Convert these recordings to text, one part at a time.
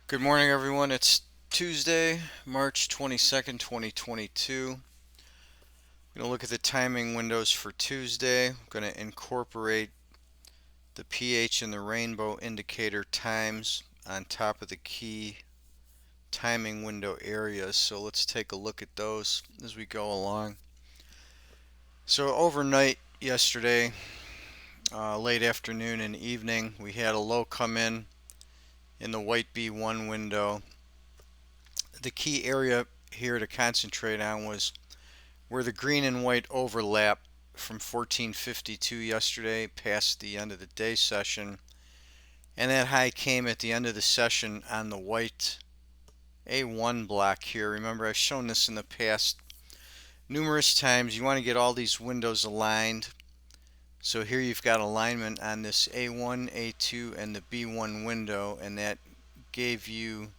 Good morning, everyone. It's Tuesday, March 22nd, 2022. I'm going to look at the timing windows for Tuesday. I'm going to incorporate the pH and the rainbow indicator times on top of the key timing window areas. So let's take a look at those as we go along. So overnight yesterday, late afternoon and evening, we had a low come in the white B1 window. The key area here to concentrate on was where the green and white overlap from 1452 yesterday past the end of the day session, and that high came at the end of the session on the white A1 block here. Remember, I've shown this in the past numerous times. You want to get all these windows aligned. So here you've got alignment on this A1, A2, and the B1 window, and that gave you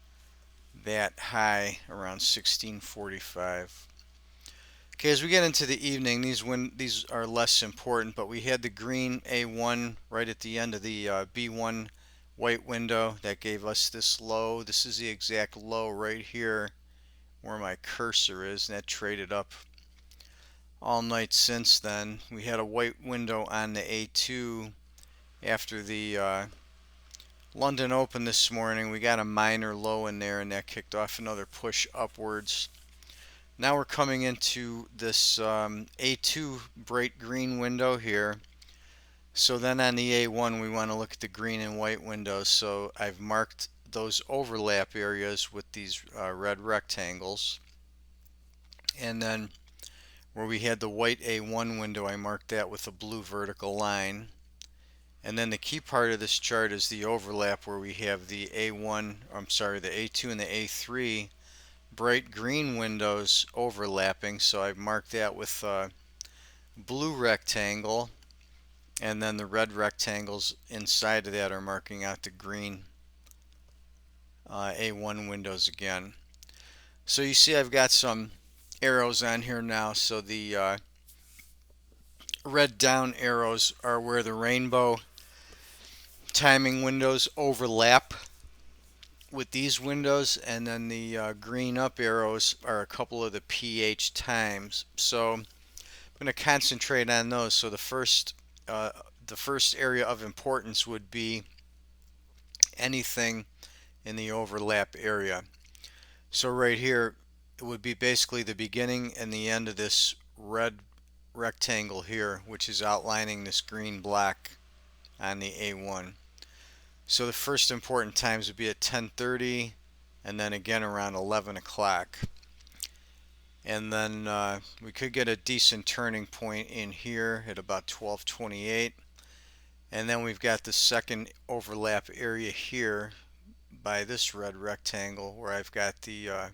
that high around 1645. Okay, as we get into the evening, these are less important, but we had the green A1 right at the end of the B1 white window that gave us this low. This is the exact low right here where my cursor is, and that traded up all night since then. We had a white window on the A2 after the London Open this morning. We got a minor low in there, and that kicked off another push upwards. Now we're coming into this A2 bright green window here. So then on the A1 we want to look at the green and white windows. So I've marked those overlap areas with these red rectangles. And then where we had the white A1 window, I marked that with a blue vertical line. And then the key part of this chart is the overlap where we have the the A2 and the A3 bright green windows overlapping, so I've marked that with a blue rectangle, and then the red rectangles inside of that are marking out the green A1 windows again. So you see I've got some arrows on here now, so the red down arrows are where the rainbow timing windows overlap with these windows, and then the green up arrows are a couple of the pH times. So I'm going to concentrate on those. So uh, the first area of importance would be anything in the overlap area. So right here it would be basically the beginning and the end of this red rectangle here, which is outlining this green block on the A1. So the first important times would be at 10:30 and then again around 11 o'clock. And then we could get a decent turning point in here at about 12:28. And then we've got the second overlap area here by this red rectangle where I've got the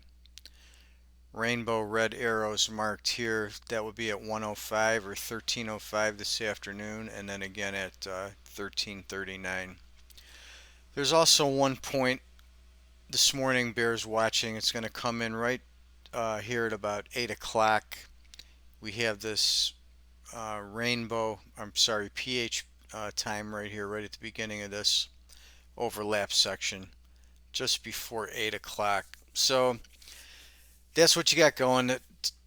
rainbow red arrows marked here. That would be at 1:05 or 13:05 this afternoon, and then again at 13:39. There's also one point this morning bears watching. It's going to come in right here at about 8 o'clock. We have this pH time right here, right at the beginning of this overlap section, just before 8 o'clock. So that's what you got going. The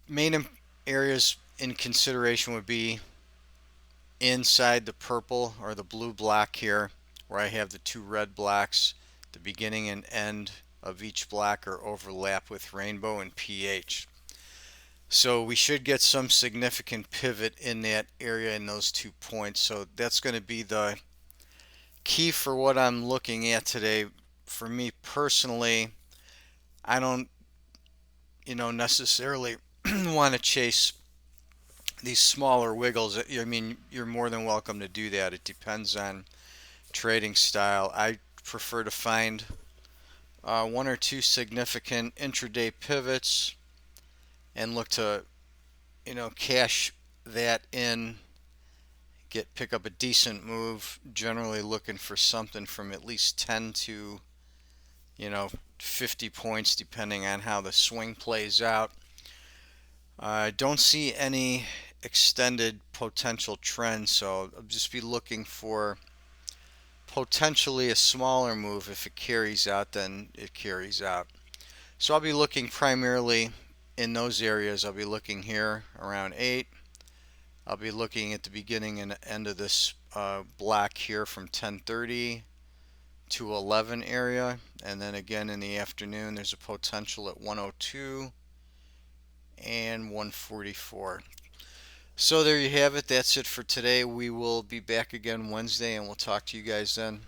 main areas in consideration would be inside the purple or the blue block here, where I have the two red blocks. The beginning and end of each block are overlap with rainbow and pH. So we should get some significant pivot in that area in those 2 points. So that's going to be the key for what I'm looking at today. For me personally, I don't, necessarily want to chase these smaller wiggles. I mean, you're more than welcome to do that. It depends on trading style. I prefer to find one or two significant intraday pivots and look to, cash that in, pick up a decent move. Generally looking for something from at least 10 to, 50 points, depending on how the swing plays out. I don't see any extended potential trends, so I'll just be looking for potentially a smaller move. If it carries out, then it carries out. So I'll be looking primarily in those areas. I'll be looking here around 8. I'll be looking at the beginning and end of this block here from 10:30 to 11 area, and then again in the afternoon there's a potential at 102 and 144. So there you have it. That's it for today. We will be back again Wednesday, and we'll talk to you guys then.